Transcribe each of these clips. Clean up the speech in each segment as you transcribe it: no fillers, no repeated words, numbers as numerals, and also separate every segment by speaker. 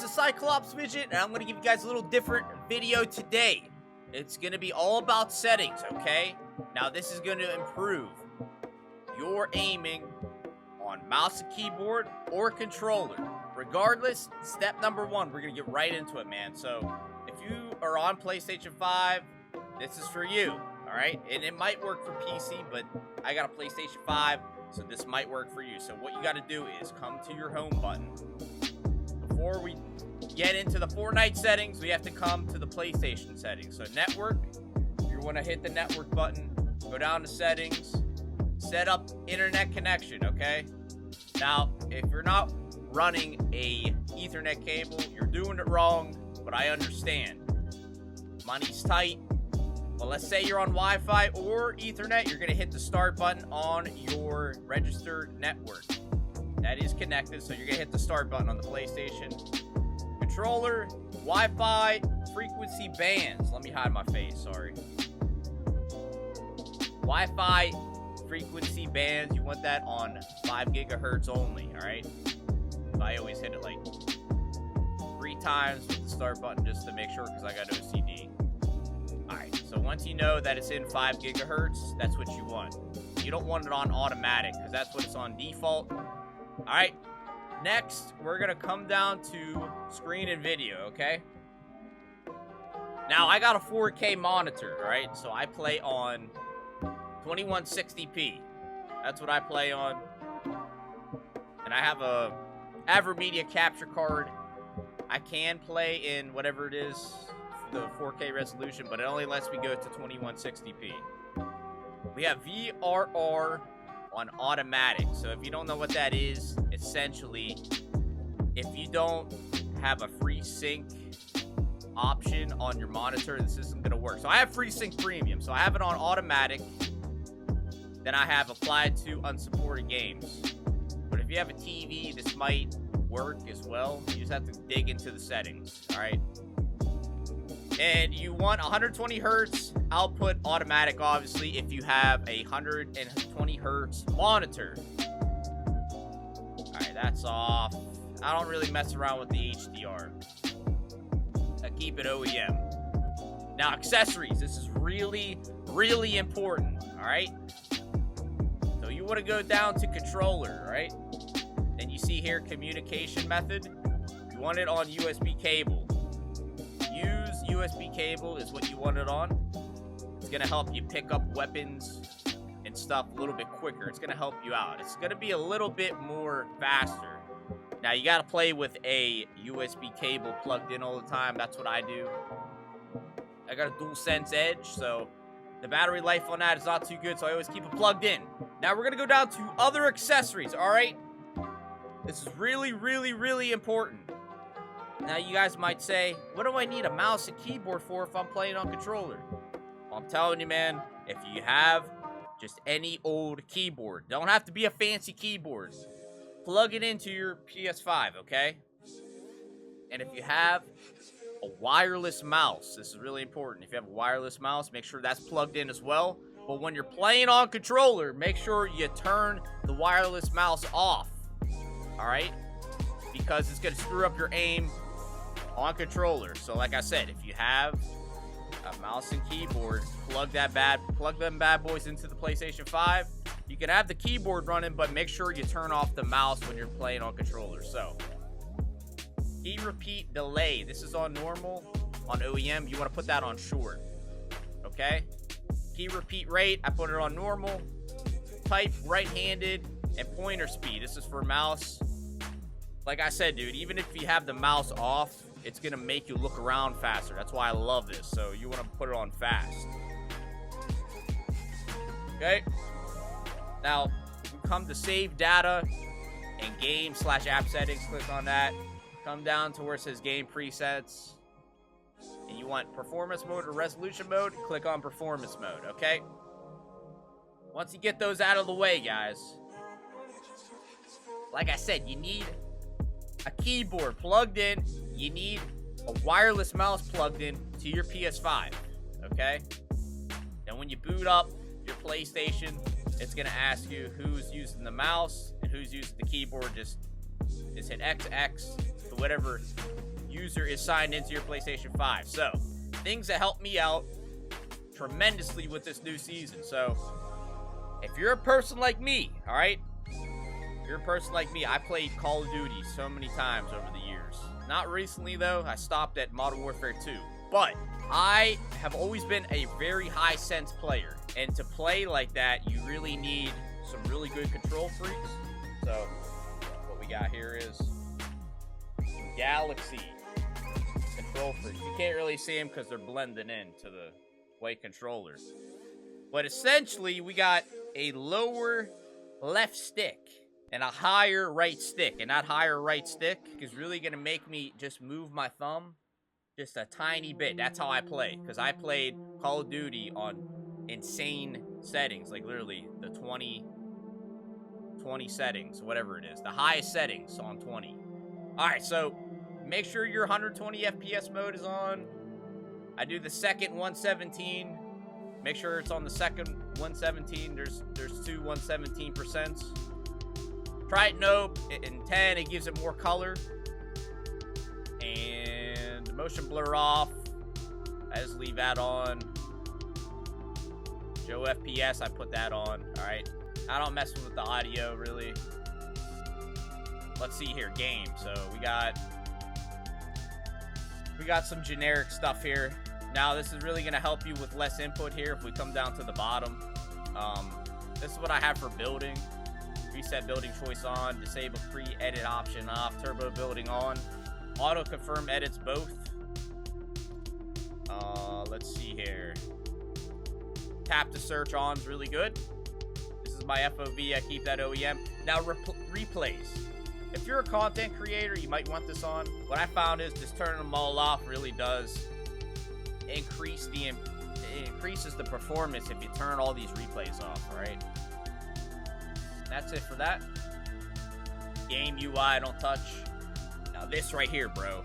Speaker 1: guys, it's Cyclops Vision, and I'm going to give you guys a little different video today. It's going to be all about settings, okay? Now, this is going to improve your aiming on mouse and keyboard or controller. Regardless, step number one, we're going to get right into it, man. So, if you are on PlayStation 5, this is for you, all right? And it might work for PC, but I got a PlayStation 5, so this might work for you. So, what you got to do is come to your home button. Before we get into the Fortnite settings, we have to come to the PlayStation settings. So network, you want to hit the network button, go down to settings, set up internet connection, okay? Now, if you're not running a Ethernet cable, you're doing it wrong, but I understand. Money's tight. Well, let's say you're on Wi-Fi or Ethernet, you're going to hit the start button on your registered network. That is connected, so you're going to hit the start button on the PlayStation. Controller, Wi-Fi, frequency bands. Let me hide my face, sorry. Wi-Fi, frequency bands, you want that on 5 gigahertz only, alright? So I always hit it like 3 times with the start button just to make sure, because I got OCD. Alright, so once you know that it's in 5 gigahertz, that's what you want. You don't want it on automatic, because that's what it's on default. Alright, next, we're going to come down to screen and video, okay? Now, I got a 4K monitor, right? So I play on 2160p. That's what I play on. And I have a AverMedia capture card. I can play in whatever it is, the 4K resolution, but it only lets me go to 2160p. We have VRR on automatic. So if you don't know what that is, essentially, if you don't have a FreeSync option on your monitor, this isn't going to work. So I have FreeSync Premium, so I have it on automatic. Then I have applied to unsupported games. But if you have a TV, this might work as well. You just have to dig into the settings, all right? And you want 120 hertz output automatic, obviously, if you have a 120 hertz monitor. Alright, that's off. I don't really mess around with the HDR. I keep it OEM. Now, accessories. This is really, really important, alright? So you want to go down to controller, right? And you see here, communication method. You want it on USB cable. Use USB cable is what you want it on. It's going to help you pick up weapons and stuff a little bit quicker. It's going to help you out. It's going to be a little bit more faster. Now, you got to play with a USB cable plugged in all the time. That's what I do. I got a DualSense Edge, so the battery life on that is not too good, so I always keep it plugged in. Now, we're going to go down to other accessories, all right? This is really, really, really important. Now, you guys might say, what do I need a mouse and keyboard for if I'm playing on controller? Well, I'm telling you, man, if you have just any old keyboard, don't have to be a fancy keyboard, plug it into your PS5, okay? And if you have a wireless mouse, this is really important. If you have a wireless mouse, make sure that's plugged in as well. But when you're playing on controller, make sure you turn the wireless mouse off, all right? Because it's going to screw up your aim on controller. So like I said, if you have a mouse and keyboard, plug them bad boys into the PlayStation 5. You can have the keyboard running, but make sure you turn off the mouse when you're playing on controller. So key repeat delay, this is on normal. On OEM, you want to put that on short, okay? Key repeat rate, I put it on normal. Type right-handed, and pointer speed, this is for mouse. Like I said, dude, even if you have the mouse off, it's going to make you look around faster. That's why I love this. So you want to put it on fast. Okay. Now, you come to save data and game/app settings. Click on that. Come down to where it says game presets. And you want performance mode or resolution mode. Click on performance mode. Okay. Once you get those out of the way, guys, like I said, you need a keyboard plugged in. You need a wireless mouse plugged in to your PS5, okay? Then when you boot up your PlayStation, it's going to ask you who's using the mouse and who's using the keyboard. Just hit XX to whatever user is signed into your PlayStation 5. So, things that help me out tremendously with this new season. So, if you're a person like me, all right? If you're a person like me, I played Call of Duty so many times over the years. Not recently, though. I stopped at Modern Warfare 2. But I have always been a very high sense player. And to play like that, you really need some really good control freaks. So, what we got here is Galaxy control freaks. You can't really see them because they're blending in to the white controllers. But essentially, we got a lower left stick and a higher right stick. And that higher right stick is really going to make me just move my thumb just a tiny bit. That's how I play. Because I played Call of Duty on insane settings. Like literally the 20 settings, whatever it is. The highest settings on 20. Alright, so make sure your 120 FPS mode is on. I do the second 117. Make sure it's on the second 117. There's two 117%. Try it no in 10. It gives it more color. And motion blur off. I just leave that on. Show FPS, I put that on. Alright. I don't mess with the audio really. Let's see here. Game. So we got some generic stuff here. Now this is really going to help you with less input here if we come down to the bottom. This is what I have for building. Reset building choice on. Disable pre-edit option off. Turbo building on. Auto confirm edits both. Let's see here. Tap to search on is really good. This is my FOV. I keep that OEM. Now replays. If you're a content creator, you might want this on. What I found is just turning them all off really does increases the performance if you turn all these replays off, right? That's it for that. Game UI, don't touch. Now this right here, bro.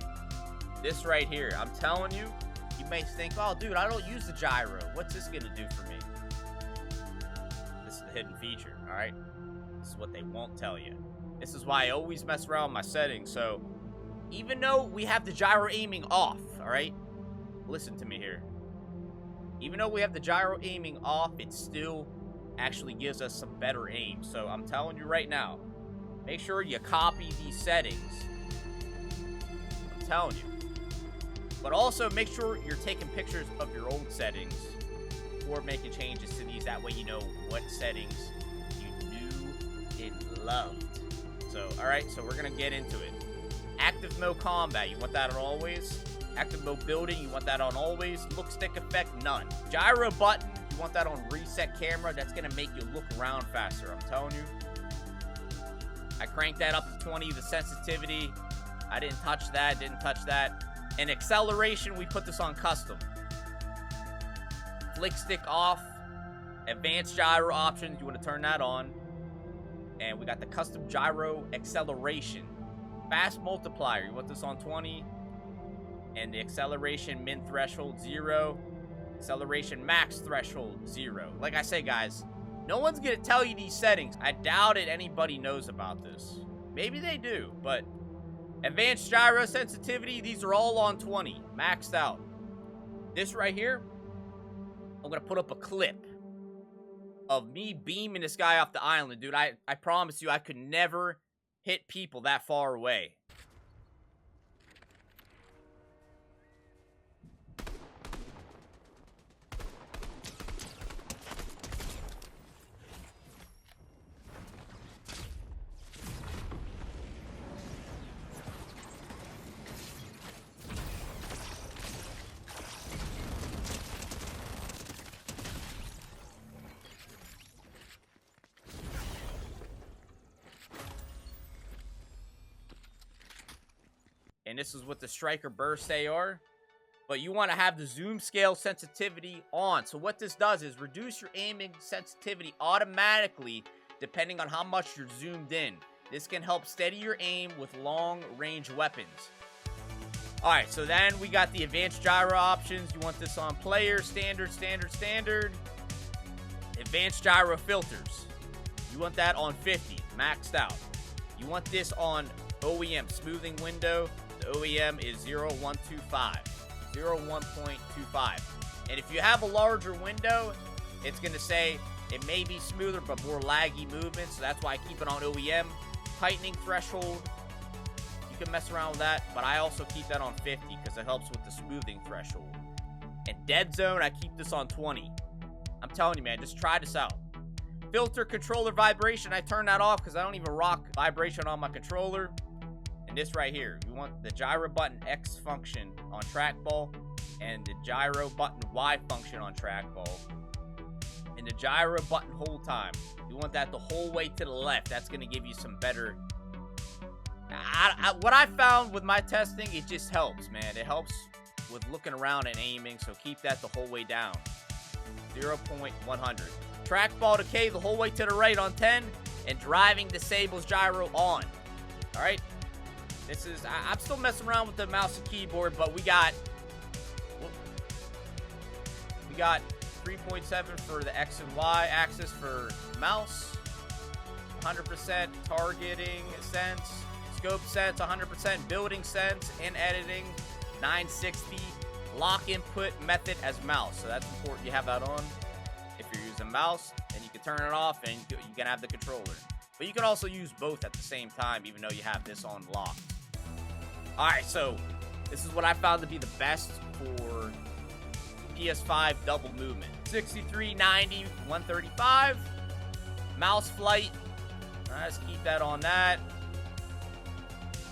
Speaker 1: This right here. I'm telling you, you may think, oh, dude, I don't use the gyro. What's this gonna do for me? This is the hidden feature, all right? This is what they won't tell you. This is why I always mess around with my settings. So, even though we have the gyro aiming off, all right? Listen to me here. Even though we have the gyro aiming off, it still actually gives us some better aim. So, I'm telling you right now, make sure you copy these settings. I'm telling you. But also, make sure you're taking pictures of your old settings before making changes to these. That way you know what settings you knew and loved. So, alright, so we're going to get into it. Active mode combat, you want that on always. Active mode building, you want that on always. Look stick effect, none. Gyro button, you want that on reset camera. That's going to make you look around faster, I'm telling you. I cranked that up to 20, the sensitivity. I didn't touch that, And acceleration, we put this on custom. Flick stick off. Advanced gyro options, you want to turn that on. And we got the custom gyro acceleration. Fast multiplier, you want this on 20. And the acceleration min threshold 0. Acceleration max threshold 0. Like I say, guys, no one's going to tell you these settings. I doubt it anybody knows about this. Maybe they do, but advanced gyro sensitivity, these are all on 20. Maxed out. This right here, I'm going to put up a clip of me beaming this guy off the island, dude. I promise you, I could never hit people that far away. And this is with the Striker Burst AR. But you want to have the zoom scale sensitivity on. So what this does is reduce your aiming sensitivity automatically depending on how much you're zoomed in. This can help steady your aim with long-range weapons. Alright, so then we got the advanced gyro options. You want this on player, standard. Advanced gyro filters. You want that on 50, maxed out. You want this on OEM, smoothing window. The OEM is 0125. 01.25. And if you have a larger window, it's going to say it may be smoother but more laggy movements. So that's why I keep it on OEM. Tightening threshold, you can mess around with that, but I also keep that on 50 because it helps with the smoothing threshold. And dead zone, I keep this on 20. I'm telling you, man, just try this out. Filter controller vibration, I turn that off because I don't even rock vibration on my controller. And this right here, you want the gyro button X function on trackball and the gyro button Y function on trackball. And the gyro button hold time, you want that the whole way to the left. That's going to give you some better... what I found with my testing, it just helps, man. It helps with looking around and aiming, so keep that the whole way down. 0.100. Trackball decay the whole way to the right on 10, and driving disables gyro on. Alright? This is... I'm still messing around with the mouse and keyboard, but we got... 3.7 for the X and Y axis for mouse. 100% targeting sense. Scope sense, 100% building sense and editing. 960 lock input method as mouse. So that's important you have that on. If you're using mouse, and you can turn it off and you can have the controller. But you can also use both at the same time, even though you have this on locked. Alright, so this is what I found to be the best for PS5 double movement. 63, 90, 135. Mouse flight. Let's keep that on that.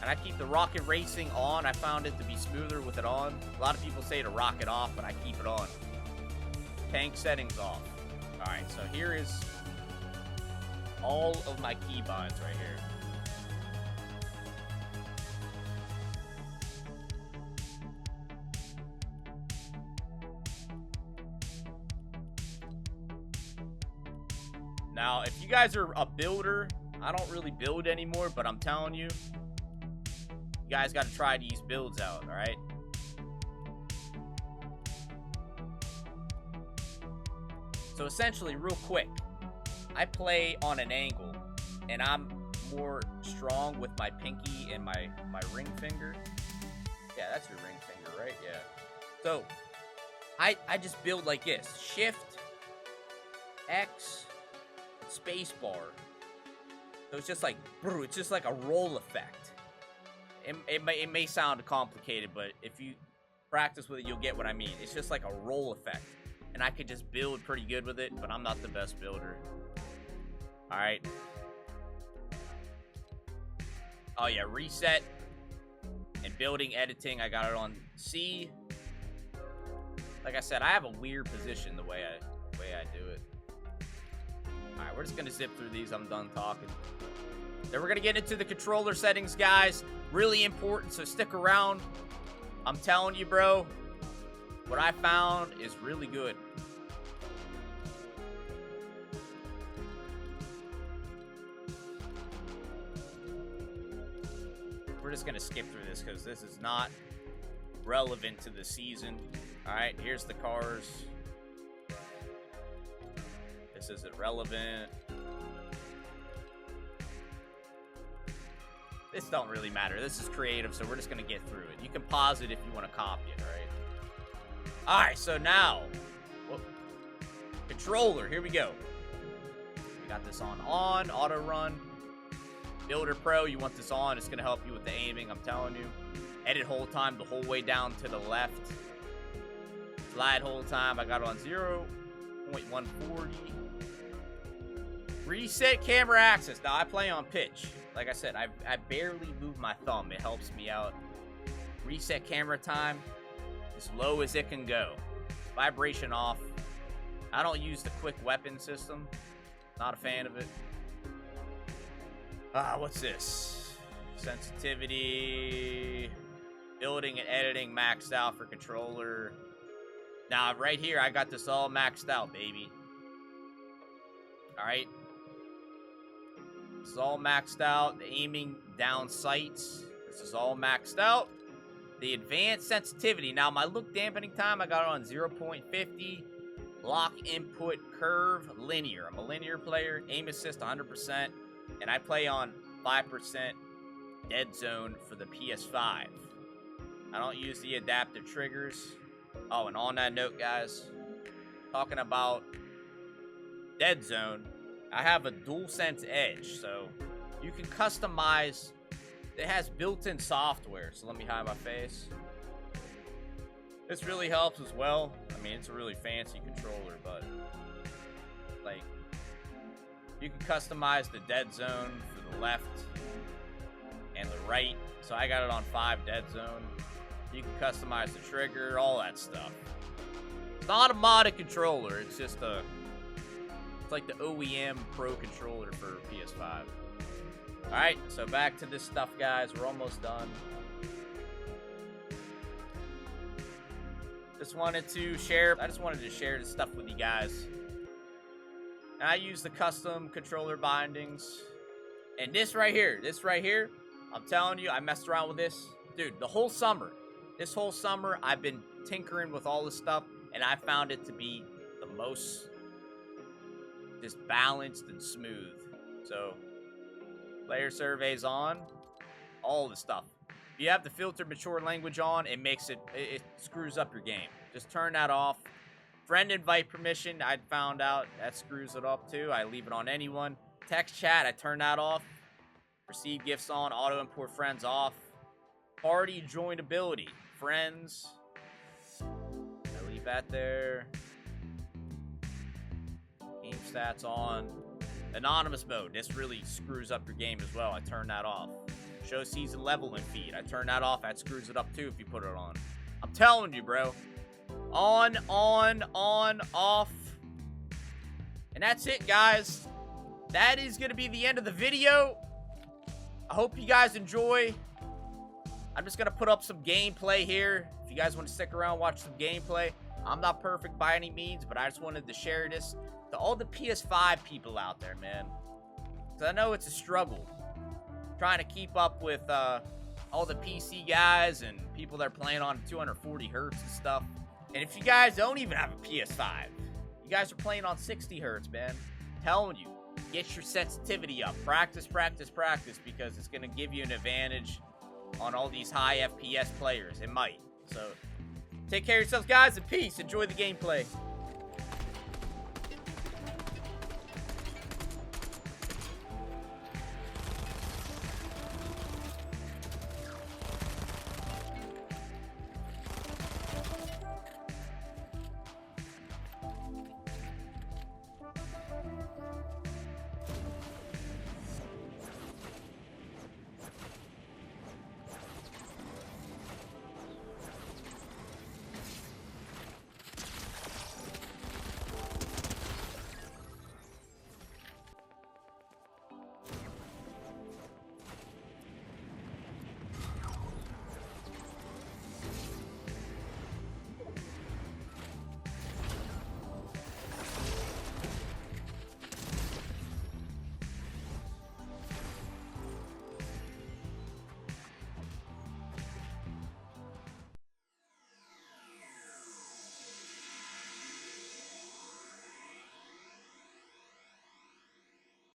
Speaker 1: And I keep the rocket racing on. I found it to be smoother with it on. A lot of people say to rock it off, but I keep it on. Tank settings off. Alright, so here is all of my keybinds right here. Now, if you guys are a builder, I don't really build anymore, but I'm telling you, you guys got to try these builds out, all right? So essentially, real quick, I play on an angle, and I'm more strong with my pinky and my ring finger. Yeah, that's your ring finger, right? Yeah. So, I just build like this. Shift, X, space bar. So it's just like, it's just like a roll effect. It may sound complicated, but if you practice with it, you'll get what I mean. It's just like a roll effect. And I could just build pretty good with it, but I'm not the best builder. Alright. Oh yeah, reset. And building editing, I got it on C. Like I said, I have a weird position the way I do it. Alright, we're just gonna zip through these. I'm done talking. Then we're gonna get into the controller settings, guys. Really important, so stick around. I'm telling you, bro, what I found is really good. We're just gonna skip through this because this is not relevant to the season. Alright, here's the cars. This isn't relevant. This don't really matter. This is creative, so we're just gonna get through it. You can pause it if you want to copy it, alright? Alright, so now, controller, here we go. We got this on, auto run. Builder Pro, you want this on. It's gonna help you with the aiming, I'm telling you. Edit hold time the whole way down to the left. Slide hold time, I got it on 0.140. Reset camera access. Now, I play on pitch. Like I said, I barely move my thumb. It helps me out. Reset camera time. As low as it can go. Vibration off. I don't use the quick weapon system. Not a fan of it. What's this? Sensitivity. Building and editing maxed out for controller. Now, right here, I got this all maxed out, baby. Alright. This is all maxed out. The aiming down sights. This is all maxed out. The advanced sensitivity. Now, my look dampening time, I got it on 0.50. Lock input curve linear. I'm a linear player. Aim assist 100%. And I play on 5% dead zone for the PS5. I don't use the adaptive triggers. Oh, and on that note, guys, talking about dead zone, I have a DualSense Edge, so you can customize. It has built-in software, so let me hide my face. This really helps as well. I mean, it's a really fancy controller, but like, you can customize the dead zone for the left and the right. So I got it on 5 dead zone. You can customize the trigger, all that stuff. It's not a modded controller. It's just it's like the OEM Pro controller for PS5. All right, so back to this stuff, guys. We're almost done. I just wanted to share this stuff with you guys. And I use the custom controller bindings. And this right here, I'm telling you, I messed around with this. Dude, this whole summer, I've been tinkering with all this stuff, and I found it to be the most just balanced and smooth. So, player surveys on, all the stuff. If you have the filtered mature language on, it makes it screws up your game. Just turn that off. Friend invite permission, I found out that screws it up too. I leave it on anyone. Text chat, I turn that off. Receive gifts on, auto import friends off. Party joinability, friends. I leave that there. Game stats on. Anonymous mode, this really screws up your game as well. I turn that off. Show season level and feed, I turn that off. That screws it up too if you put it on. I'm telling you, bro. On, off. And that's it, guys. That is going to be the end of the video. I hope you guys enjoy. I'm just going to put up some gameplay here. If you guys want to stick around, watch some gameplay. I'm not perfect by any means, but I just wanted to share this to all the PS5 people out there, man. Because I know it's a struggle trying to keep up with all the PC guys and people that are playing on 240 hertz and stuff. And if you guys don't even have a PS5, you guys are playing on 60 hertz, man. I'm telling you, get your sensitivity up. Practice, practice, practice, because it's going to give you an advantage on all these high FPS players. It might. So, take care of yourselves, guys, and peace. Enjoy the gameplay.